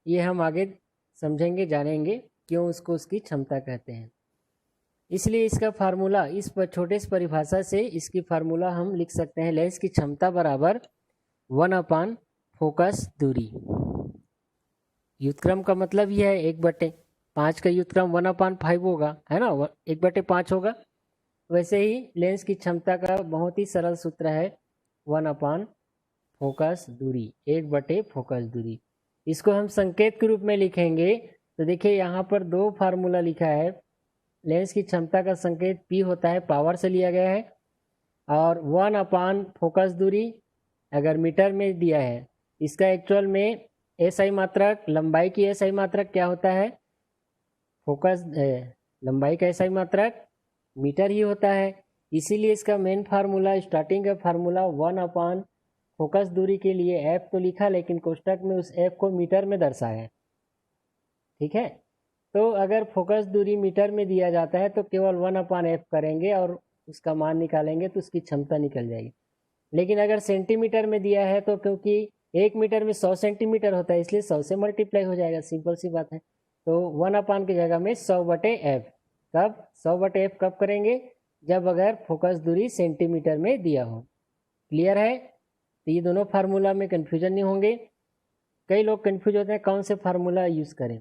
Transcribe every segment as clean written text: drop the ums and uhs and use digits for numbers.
ये हम आगे समझेंगे, जानेंगे क्यों उसको उसकी क्षमता कहते हैं। इसलिए इसका फार्मूला, इस छोटे से परिभाषा से इसकी फार्मूला हम लिख सकते हैं, लेंस की क्षमता बराबर 1/, फोकस दूरी। युद्धक्रम का मतलब ही है 1/5 का युद्धक्रम 1/5 होगा, है ना, 1/5 होगा। वैसे ही लेंस की क्षमता का बहुत ही सरल सूत्र है 1/ फोकस दूरी, 1/, फोकस दूरी। इसको हम संकेत के रूप में लिखेंगे तो देखिए यहाँ पर 2 फार्मूला लिखा है। लेंस की क्षमता का संकेत P होता है, पावर से लिया गया है, और 1/ फोकस दूरी अगर मीटर में दिया है, इसका एक्चुअल में SI मात्रक, लंबाई की SI मात्रक क्या होता है, फोकस लंबाई का SI मात्रक मीटर ही होता है। इसीलिए इसका मेन फार्मूला, स्टार्टिंग का फार्मूला 1/ फोकस दूरी के लिए F तो लिखा, लेकिन कोष्टक में उस F को मीटर में दर्शाया। ठीक है, तो अगर फोकस दूरी मीटर में दिया जाता है तो केवल 1/F करेंगे और उसका मान निकालेंगे तो उसकी क्षमता निकल जाएगी। लेकिन अगर सेंटीमीटर में दिया है तो क्योंकि 1 मीटर में 100 सेंटीमीटर होता है, इसलिए 100 से मल्टीप्लाई हो जाएगा, सिंपल सी बात है। तो 1/ की जगह में 100/F। कब 100/F कब करेंगे, जब अगर फोकस दूरी सेंटीमीटर में दिया हो। क्लियर है, तो ये दोनों फार्मूला में कन्फ्यूजन नहीं होंगे। कई लोग कन्फ्यूज होते हैं कौन से फार्मूला यूज करें,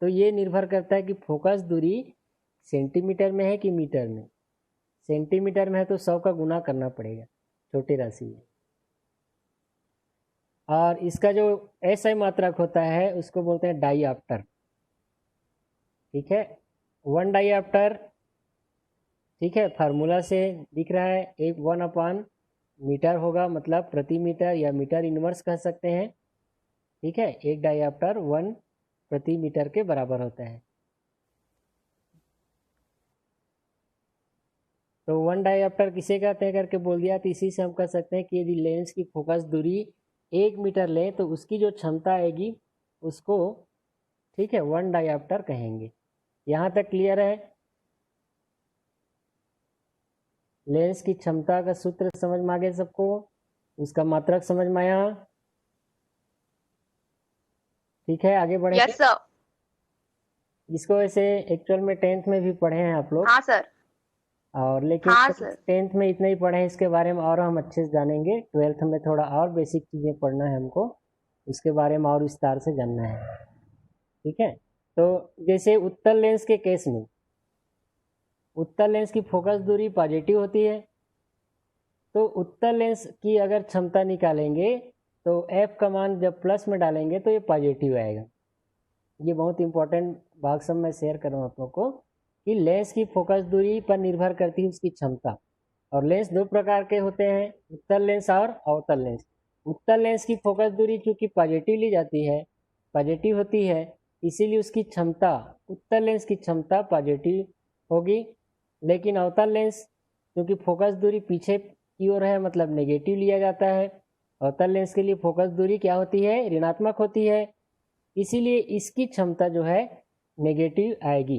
तो ये निर्भर करता है कि फोकस दूरी सेंटीमीटर में है कि मीटर में। सेंटीमीटर में है तो 100 का गुना करना पड़ेगा, छोटी राशि है। और इसका जो SI मात्रक होता है उसको बोलते हैं डाईऑप्टर। ठीक है, 1 डाईऑप्टर, ठीक है, फार्मूला से दिख रहा है, 1/, मीटर होगा, मतलब प्रति मीटर या मीटर इनवर्स कह सकते हैं। ठीक है, 1 डाईऑप्टर 1 प्रति मीटर के बराबर होता है। तो 1 डाईऑप्टर किसे कहते हैं करके बोल दिया, तो इसी से हम कह सकते हैं कि यदि लेंस की फोकस दूरी 1 मीटर लें तो उसकी जो क्षमता आएगी उसको, ठीक है, 1 डाईऑप्टर कहेंगे। यहाँ तक क्लियर है? लेंस की क्षमता का सूत्र समझ में आ गया सबको, उसका मात्रक समझ में आया? ठीक है, आगे बढ़ेंगे। Yes sir. इसको वैसे एक्चुअल में 10th में भी पढ़े हैं आप लोग। हाँ सर। और लेकिन हाँ सर। 10th में इतना ही पढ़े हैं, इसके बारे में और हम अच्छे से जानेंगे। 12th में थोड़ा और बेसिक चीज़ें पढ़ना है हमको, उसके बारे में और विस्तार से जानना है। ठीक है, तो जैसे उत्तल लेंस के केस में, उत्तल लेंस की फोकस दूरी पॉजिटिव होती है, तो उत्तल लेंस की अगर क्षमता निकालेंगे तो F का मान जब प्लस में डालेंगे तो ये पॉजिटिव आएगा। ये बहुत इंपॉर्टेंट भाग सब मैं शेयर कर रहा हूँ आप लोग को, कि लेंस की फोकस दूरी पर निर्भर करती है उसकी क्षमता। और लेंस 2 प्रकार के होते हैं, उत्तल लेंस और अवतल लेंस। उत्तल लेंस की फोकस दूरी चूंकि पॉजिटिव ली जाती है, पॉजिटिव होती है, इसीलिए उसकी क्षमता, उत्तल लेंस की क्षमता पॉजिटिव होगी। लेकिन अवतल लेंस क्योंकि फोकस दूरी पीछे की ओर है, मतलब नेगेटिव लिया जाता है। अवतल लेंस के लिए फोकस दूरी क्या होती है, ऋणात्मक होती है, इसीलिए इसकी क्षमता जो है नेगेटिव आएगी,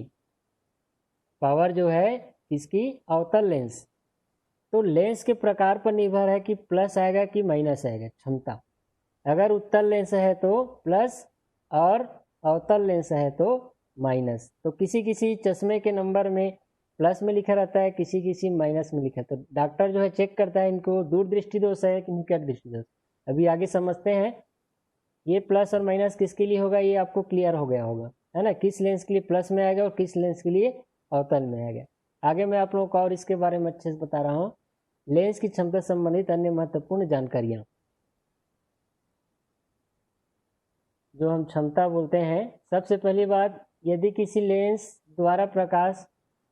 पावर जो है इसकी अवतल लेंस। तो लेंस के प्रकार पर निर्भर है कि प्लस आएगा कि माइनस आएगा क्षमता। अगर उत्तल लेंस है तो प्लस और अवतल लेंस है तो माइनस। तो किसी किसी चश्मे के नंबर में प्लस में लिखा रहता है, किसी किसी माइनस में लिखा, तो डॉक्टर जो है चेक करता है इनको दूरदृष्टि दोष है कि निकट दृष्टि दोष। अभी आगे समझते हैं ये प्लस और माइनस किसके लिए होगा, ये आपको क्लियर हो गया होगा, है ना, किस लेंस के लिए प्लस में आएगा और किस लेंस के लिए अवतल में आएगा। आगे मैं आप लोगों को और इसके बारे में अच्छे से बता रहा हूँ, लेंस की क्षमता संबंधित अन्य महत्वपूर्ण जानकारियां जो हम क्षमता बोलते हैं। सबसे पहली बात, यदि किसी लेंस द्वारा प्रकाश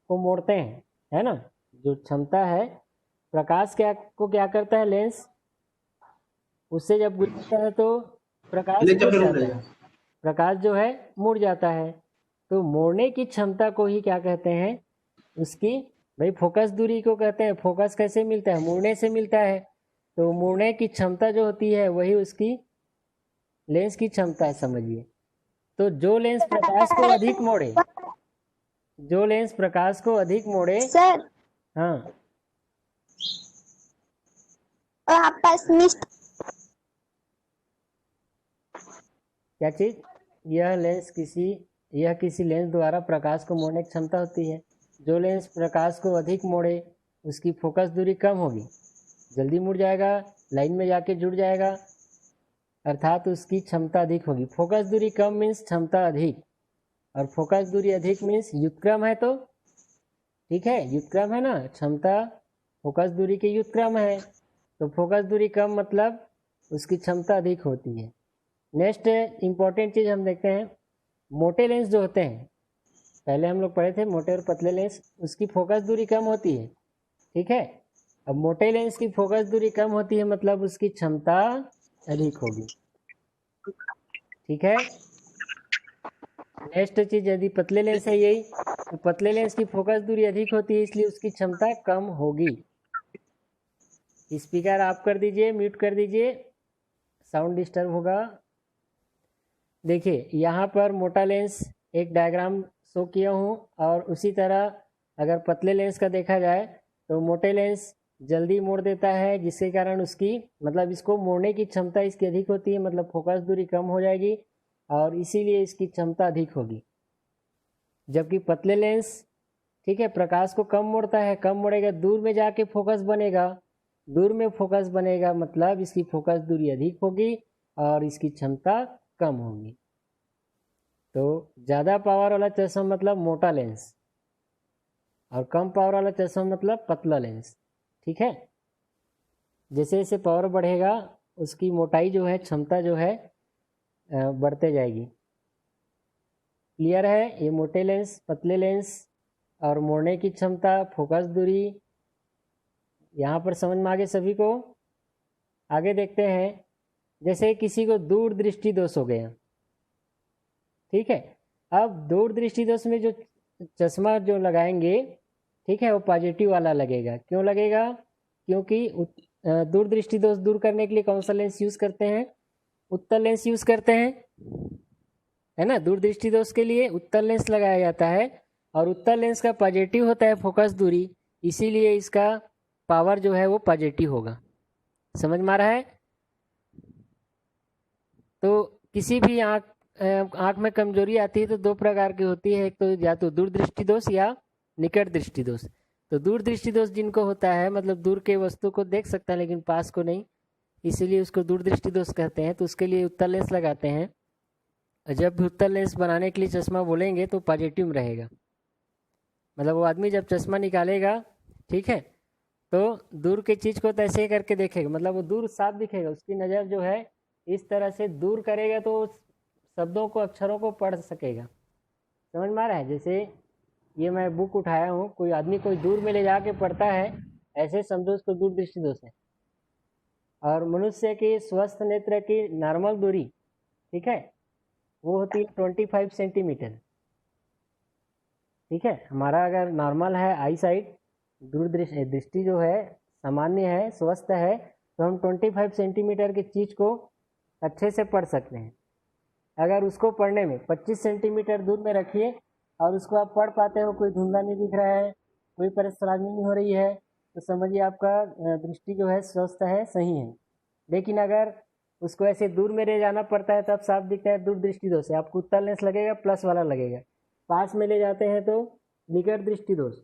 को मोड़ते हैं, है ना, जो क्षमता है, प्रकाश क्या करता है, लेंस उससे जब गुजरता है तो प्रकाश मुड़ जाता है, प्रकाश जो है मुड़ जाता है। तो मोड़ने की क्षमता को ही क्या कहते हैं, उसकी, भाई फोकस दूरी को कहते हैं। फोकस कैसे मिलता है, मुड़ने से मिलता है। तो मुड़ने की क्षमता जो होती है वही उसकी लेंस की क्षमता है, समझिए। तो जो लेंस प्रकाश को अधिक मोड़े, जो लेंस प्रकाश को अधिक मोड़े, सर हाँ, और आप पास मिस्ट क्या चीज, यह किसी लेंस द्वारा प्रकाश को मोड़ने की क्षमता होती है। जो लेंस प्रकाश को अधिक मोड़े उसकी फोकस दूरी कम होगी, जल्दी मुड़ जाएगा, लाइन में जाके जुड़ जाएगा, अर्थात उसकी क्षमता अधिक होगी। फोकस दूरी कम मीन्स क्षमता अधिक, और फोकस दूरी अधिक मीन्स व्युत्क्रम है, तो ठीक है, व्युत्क्रम है ना, क्षमता फोकस दूरी के व्युत्क्रम है, तो फोकस दूरी कम मतलब उसकी क्षमता अधिक होती है। नेक्स्ट इंपॉर्टेंट चीज़ हम देखते हैं, मोटे लेंस जो होते हैं, पहले हम लोग पढ़े थे मोटे और पतले लेंस, उसकी फोकस दूरी कम होती है, ठीक है। अब मोटे लेंस की फोकस दूरी कम होती है मतलब उसकी क्षमता अधिक होगी, ठीक है। नेक्स्ट चीज, यदि पतले लेंस है यही, तो पतले लेंस की फोकस दूरी अधिक होती है इसलिए उसकी क्षमता कम होगी। स्पीकर ऑफ कर दीजिए, म्यूट कर दीजिए, साउंड डिस्टर्ब होगा। देखिए यहाँ पर मोटा लेंस एक डायग्राम शो किया हूँ, और उसी तरह अगर पतले लेंस का देखा जाए तो मोटे लेंस जल्दी मोड़ देता है, जिसके कारण उसकी मतलब इसको मोड़ने की क्षमता इसकी अधिक होती है, मतलब फोकस दूरी कम हो जाएगी और इसीलिए इसकी क्षमता अधिक होगी। जबकि पतले लेंस, ठीक है, प्रकाश को कम मोड़ता है, कम मोड़ेगा, दूर में जाके फोकस बनेगा, दूर में फोकस बनेगा मतलब इसकी फोकस दूरी अधिक होगी और इसकी क्षमता कम होगी। तो ज़्यादा पावर वाला चश्मा मतलब मोटा लेंस, और कम पावर वाला चश्मा मतलब पतला लेंस, ठीक है। जैसे जैसे पावर बढ़ेगा उसकी मोटाई जो है, क्षमता जो है बढ़ते जाएगी। क्लियर है? ये मोटे लेंस, पतले लेंस और मोड़ने की क्षमता, फोकस दूरी, यहाँ पर समझ में आ गए सभी को। आगे देखते हैं, जैसे किसी को दूर दृष्टि दोष हो गया, ठीक है। अब दूर दृष्टि दोष में जो चश्मा जो लगाएंगे, ठीक है, वो पॉजिटिव वाला लगेगा। क्यों लगेगा? क्योंकि दूर दृष्टि दोष दूर करने के लिए कौन सा लेंस यूज करते हैं? उत्तल लेंस यूज करते हैं, है ना। दूर दृष्टि दोष के लिए उत्तल लेंस लगाया जाता है, और उत्तल लेंस का पॉजिटिव होता है फोकस दूरी, इसीलिए इसका पावर जो है वो पॉजिटिव होगा। समझ में आ रहा है? तो किसी भी आँख में कमजोरी आती है तो दो प्रकार की होती है, एक तो या तो दूर दृष्टि दोष या निकट दृष्टि दोष। तो दूर दृष्टि दोष जिनको होता है मतलब दूर के वस्तु को देख सकता है लेकिन पास को नहीं, इसीलिए उसको दूर दृष्टि दोष कहते हैं, तो उसके लिए उत्तल लेंस लगाते हैं। जब भी उत्तल लेंस बनाने के लिए चश्मा बोलेंगे तो पॉजिटिव में रहेगा, मतलब वो आदमी जब चश्मा निकालेगा, ठीक है, तो दूर की चीज़ को तो ऐसे ही करके देखेगा, मतलब वो दूर साफ दिखेगा, उसकी नज़र जो है इस तरह से दूर करेगा तो शब्दों को, अक्षरों को पढ़ सकेगा। समझ में आ रहा है? जैसे ये मैं बुक उठाया हूँ, कोई आदमी कोई दूर में ले जाके पढ़ता है, ऐसे समझो उसको दूर दृष्टि दोष है। और मनुष्य की स्वस्थ नेत्र की नॉर्मल दूरी, ठीक है, वो होती है 25 सेंटीमीटर, ठीक है। हमारा अगर नॉर्मल है आई साइट, दूर दृष्टि जो है सामान्य है, स्वस्थ है, तो हम 25 सेंटीमीटर की चीज़ को अच्छे से पढ़ सकते हैं। अगर उसको पढ़ने में 25 सेंटीमीटर दूर में रखिए और उसको आप पढ़ पाते हो, कोई धुंधला नहीं दिख रहा है, कोई परेशानी नहीं हो रही है, तो समझिए आपका दृष्टि जो है स्वस्थ है, सही है। लेकिन अगर उसको ऐसे दूर में ले जाना पड़ता है तब साफ दिखता है, दूर दृष्टि दोष है। आपको उत्तल लेंस लगेगा, प्लस वाला लगेगा। पास में ले जाते हैं तो निकट दृष्टि दोष,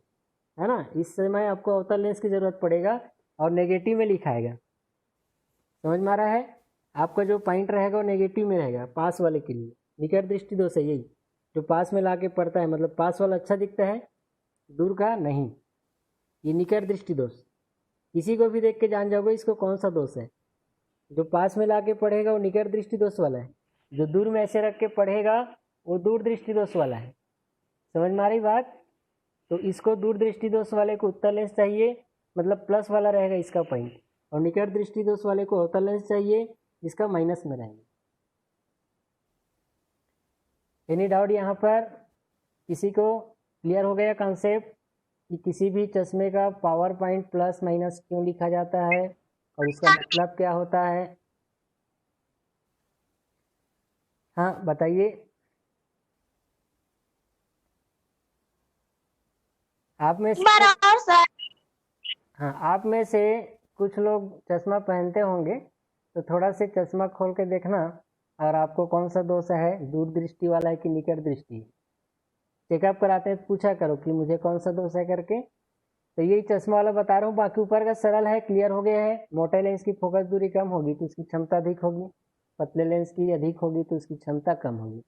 है ना। इस समय आपको अवतल लेंस की जरूरत पड़ेगा और नेगेटिव में लिखाएगा। समझ में आ रहा है? आपका जो पॉइंट रहेगा वो नेगेटिव में रहेगा पास वाले के लिए। निकट दृष्टि दोष है यही, जो पास में लाके पड़ता है, मतलब पास वाला अच्छा दिखता है, दूर का नहीं, ये निकट दृष्टि दोष। किसी को भी देख के जान जाओगे इसको कौन सा दोष है। जो पास में लाके पढ़ेगा वो निकट दृष्टि दोष वाला है, जो दूर में ऐसे रख के पढ़ेगा वो दूर दृष्टि दोष वाला है। समझ में आ रही बात? तो इसको दूर दृष्टि दोष वाले को उत्तल लेंस चाहिए, मतलब प्लस वाला रहेगा इसका पॉइंट, और निकट दृष्टि दोष वाले को अवतल लेंस चाहिए, इसका माइनस में रहेगा। एनी डाउट यहाँ पर? किसी को क्लियर हो गया कॉन्सेप्ट कि किसी भी चश्मे का पावर पॉइंट प्लस माइनस क्यों लिखा जाता है और इसका मतलब क्या होता है? हाँ बताइए। आप में से, हाँ, आप में से कुछ लोग चश्मा पहनते होंगे, तो थोड़ा से चश्मा खोल के देखना और आपको कौन सा दोष है, दूर दृष्टि वाला है कि निकट दृष्टि। चेकअप कराते हैं तो पूछा करो कि मुझे कौन सा दोष है करके। तो यही चश्मा वाला बता रहा हूँ, बाकी ऊपर का सरल है, क्लियर हो गया है। मोटे लेंस की फोकस दूरी कम होगी तो उसकी क्षमता अधिक होगी, पतले लेंस की अधिक होगी तो उसकी क्षमता कम होगी।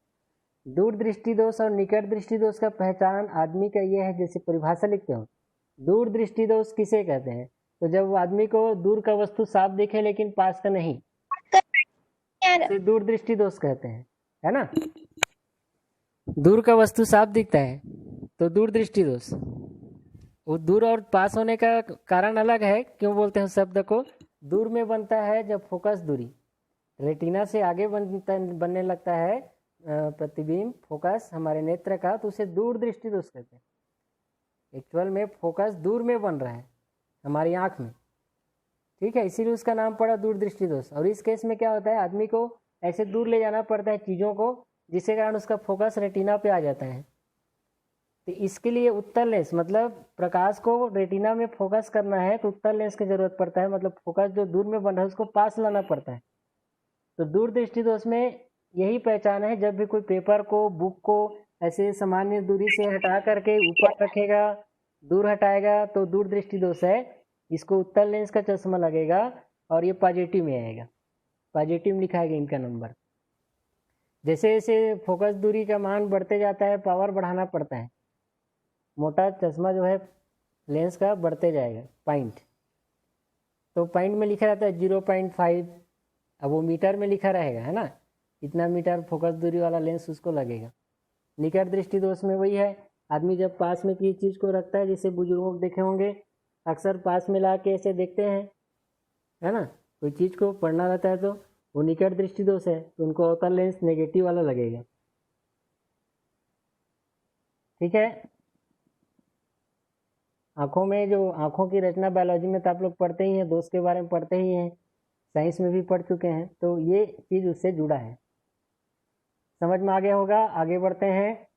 दूर दृष्टि दोष और निकट दृष्टि दोष का पहचान आदमी का ये है, जैसे परिभाषा लिखते हो, दूर दृष्टि दोष किसे कहते हैं, तो जब वो आदमी को दूर का वस्तु साफ दिखे लेकिन पास का नहीं, तो दूर दृष्टि दोष कहते हैं, है ना। दूर का वस्तु साफ दिखता है तो दूर दृष्टि दोष। वो दूर और पास होने का कारण अलग है, क्यों बोलते हैं शब्द को। दूर में बनता है जब फोकस दूरी रेटिना से आगे बनने लगता है प्रतिबिंब फोकस हमारे नेत्र का, तो उसे दूर दृष्टि दोष कहते हैं। एक्चुअल में फोकस दूर में बन रहा है हमारी आंख में, ठीक है, इसीलिए उसका नाम पड़ा दूर दृष्टि दोष। और इस केस में क्या होता है, आदमी को ऐसे दूर ले जाना पड़ता है चीज़ों को, जिसके कारण उसका फोकस रेटिना पे आ जाता है। तो इसके लिए उत्तल लेंस, मतलब प्रकाश को रेटिना में फोकस करना है तो उत्तल लेंस की जरूरत पड़ता है, मतलब फोकस जो दूर में बन रहा है उसको पास लाना पड़ता है। तो दूर दृष्टि दोष में यही पहचान है, जब भी कोई पेपर को, बुक को ऐसे सामान्य दूरी से हटा करके ऊपर रखेगा, दूर हटाएगा, तो दूर दृष्टि दोष है। इसको उत्तल लेंस का चश्मा लगेगा और ये पॉजिटिव में आएगा, पॉजिटिव लिखाएगा इनका नंबर। जैसे जैसे फोकस दूरी का मान बढ़ते जाता है, पावर बढ़ाना पड़ता है, मोटा चश्मा जो है लेंस का बढ़ते जाएगा पॉइंट। तो पॉइंट में लिखा रहता है 0.5, अब वो मीटर में लिखा रहेगा, है ना, इतना मीटर फोकस दूरी वाला लेंस उसको लगेगा। निकट दृष्टि दोष में वही है, आदमी जब पास में किसी चीज़ को रखता है, जैसे बुजुर्गों को देखे होंगे अक्सर पास में ला के ऐसे देखते हैं, है ना, कोई चीज़ को पढ़ना रहता है तो वो निकट दृष्टि दोष है, तो उनको अवतल लेंस नेगेटिव वाला लगेगा, ठीक है। आँखों में जो आँखों की रचना बायोलॉजी में तो आप लोग पढ़ते ही हैं, दोष के बारे में पढ़ते ही हैं, साइंस में भी पढ़ चुके हैं, तो ये चीज़ उससे जुड़ा है, समझ में आ गया होगा। आगे बढ़ते हैं।